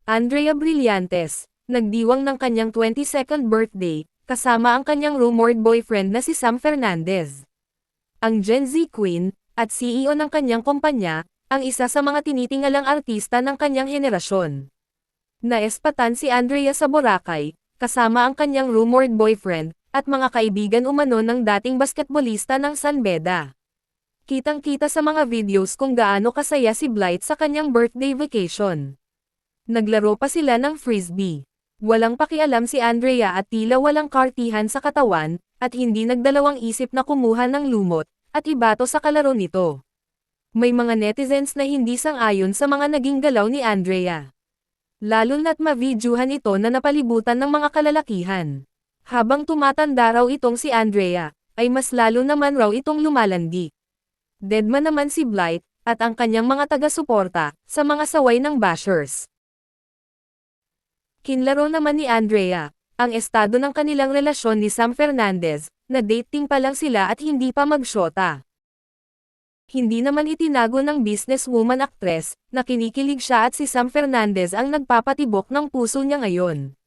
Andrea Brillantes, nagdiwang ng kanyang 22nd birthday, kasama ang kanyang rumored boyfriend na si Sam Fernandez. Ang Gen Z Queen, at CEO ng kanyang kumpanya, ang isa sa mga tinitingalang artista ng kanyang henerasyon. Naespatan si Andrea sa Boracay, kasama ang kanyang rumored boyfriend, at mga kaibigan umano ng dating basketbolista ng San Beda. Kitang-kita sa mga videos kung gaano kasaya si Blythe sa kanyang birthday vacation. Naglaro pa sila ng frisbee. Walang pakialam si Andrea at tila walang kartihan sa katawan, at hindi nagdalawang isip na kumuha ng lumot, at ibato sa kalaro nito. May mga netizens na hindi sang-ayon sa mga naging galaw ni Andrea. Lalo na't ma-videohan ito na napalibutan ng mga kalalakihan. Habang tumatanda raw itong si Andrea, ay mas lalo naman raw itong lumalandi. Deadman naman si Blythe, at ang kanyang mga taga-suporta, sa mga saway ng bashers. Kinlaro naman ni Andrea, ang estado ng kanilang relasyon ni Sam Fernandez, na dating pa lang sila at hindi pa magsyota. Hindi naman itinago ng businesswoman actress, na kinikilig siya at si Sam Fernandez ang nagpapatibok ng puso niya ngayon.